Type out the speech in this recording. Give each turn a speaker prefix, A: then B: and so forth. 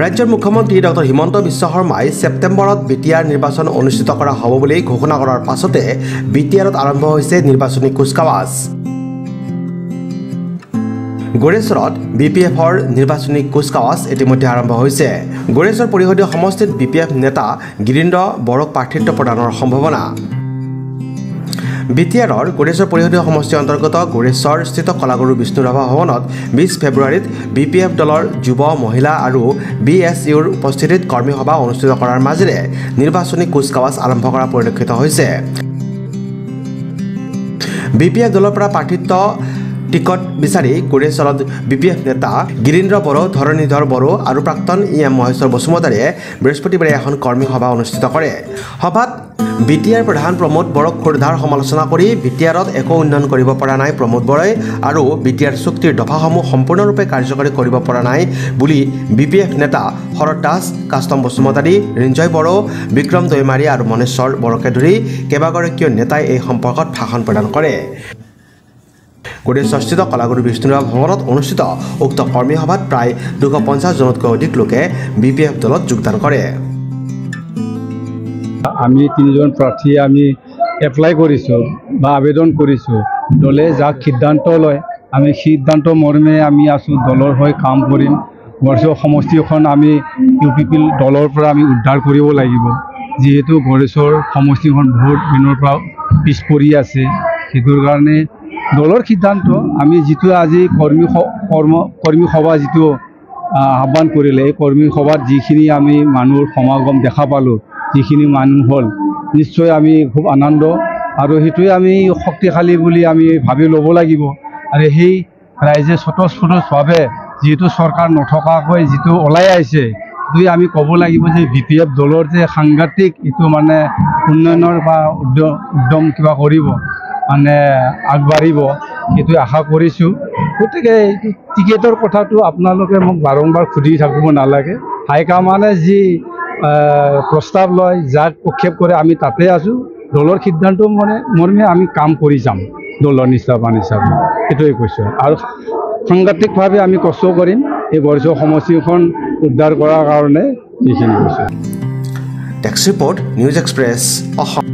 A: ৰাজ্যৰ মুখ্যমন্ত্ৰী ডক্টৰ হিমন্ত বিশ্ব শৰ্মাই ছেপ্টেম্বৰত বিটিআৰ নিৰ্বাচন অনুষ্ঠিত কৰা হ'ব বুলি ঘোষণা কৰাৰ পাছতে বিটিআৰত আৰম্ভ হৈছে নিৰ্বাচনী কুচকাৱাজ। গোৰেশ্বৰত বিপিএফৰ নিৰ্বাচনী কুচকাৱাজ ইতিমধ্যে আৰম্ভ হৈছে। গোৰেশ্বৰ পৰিষদীয় সমষ্টিত বিপিএফ নেতা গিৰীন্দ্ৰ বড়োক প্ৰাৰ্থিত্ব প্ৰদানৰ সম্ভাৱনা। বিটিআৰৰ গোৰেশ্বৰ পৰিষদীয় সমষ্টিৰ অন্তৰ্গত গোৰেশ্বৰস্থিত কলাগুৰু বিষ্ণুৰাভা ভৱনত 20 ফেব্ৰুৱাৰীত বিপিএফ দলৰ যুৱ মহিলা আৰু বিএছইউৰ উপস্থিতিত কৰ্মী সভা অনুষ্ঠিত কৰাৰ মাজেৰে নিৰ্বাচনী কুচকাৱাজ আৰম্ভ কৰা পৰিলক্ষিত হৈছে। বিপিএফ দলৰ পৰা প্ৰাৰ্থিত্ব টিকট বিচাৰি গোৰেশ্বৰত বিপিএফ নেতা গিৰীন্দ্ৰ বড়ো, ধৰণীধৰ বড়ো আৰু প্ৰাক্তন ইএম মহেশ্বৰ বসুমতাৰীয়ে বৃহস্পতিবাৰে এখন কৰ্মী সভা অনুষ্ঠিত কৰে। সভাত বিটিআৰ প্ৰধান প্ৰমোদ বড়োক ক্ষুৰধাৰ সমালোচনা কৰি বিটিআৰত একো উন্নয়ন কৰিব পৰা নাই প্ৰমোদ বড়োই আৰু বিটিআৰ চুক্তিৰ দফাসমূহ সম্পূৰ্ণৰূপে কাৰ্যকৰী কৰিব পৰা নাই বুলি বিপিএফ নেতা শৰৎ দাস, কাষ্টম বসুমতাৰী, ৰিঞ্জয় বড়ো, বিক্ৰম দৈমাৰী আৰু মনেশ্বৰ বড়োকে ধৰি কেইবাগৰাকীও নেতাই এই সম্পৰ্কত ভাষণ প্ৰদান কৰে। গোৰেশ্বৰস্থিত কলাগুৰু বিষ্ণুৰাভা ভৱনত অনুষ্ঠিত উক্ত কৰ্মী সভাত প্ৰায় 250 জনতকৈ অধিক লোকে বিপিএফ দলত যোগদান কৰে।
B: আমি 3জন প্ৰাৰ্থী আমি এপ্লাই কৰিছোঁ বা আবেদন কৰিছোঁ। দলে যাক সিদ্ধান্ত লয় আমি সিদ্ধান্ত মৰ্মে আমি আছোঁ, দলৰ হৈ কাম কৰিম। গোৰেশ্বৰ সমষ্টিখন আমি UPP দলৰ পৰা আমি উদ্ধাৰ কৰিব লাগিব, যিহেতু গোৰেশ্বৰ সমষ্টিখন বহুত দিনৰ পৰা পিছ পৰি আছে। সেইটোৰ কাৰণে দলৰ সিদ্ধান্ত আমি যিটো আজি কৰ্মী সভা যিটো আহ্বান কৰিলে, এই কৰ্মী সভাত যিখিনি আমি মানুহৰ সমাগম দেখা পালোঁ, যিখিনি মানুহ হ'ল, নিশ্চয় আমি খুব আনন্দ আৰু সেইটোৱে আমি শক্তিশালী বুলি আমি ভাবি ল'ব লাগিব। আৰু সেই ৰাইজে স্বতঃস্ফূৰ্তভাৱে যিহেতু চৰকাৰ নথকাকৈ যিটো ওলাই আহিছে, সেইটোৱে আমি ক'ব লাগিব যে বিপিএফ দলৰ যে সাংঘাতিক এইটো মানে উন্নয়নৰ বা উদ্যম কিবা কৰিব, মানে আগবাঢ়িব, সেইটো আশা কৰিছোঁ। গতিকে টিকেটৰ কথাটো আপোনালোকে মোক বাৰম্বাৰ সুধি থাকিব নালাগে। হাইকমাণ্ডে যি প্ৰস্তাৱ লয়, যাক প্ৰক্ষেপ কৰে, আমি তাতে আছোঁ। দলৰ সিদ্ধান্ত মৰ্মে আমি কাম কৰি যাম দলৰ নিষ্ঠাবান হিচাপে, সেইটোৱে কৈছোঁ। আৰু সাংঘাতিকভাৱে আমি কষ্ট কৰিম এই গোৰেশ্বৰ সমষ্টিখন উদ্ধাৰ কৰাৰ কাৰণে, এইখিনি কৈছোঁ।
A: Desk report, news express, Assam.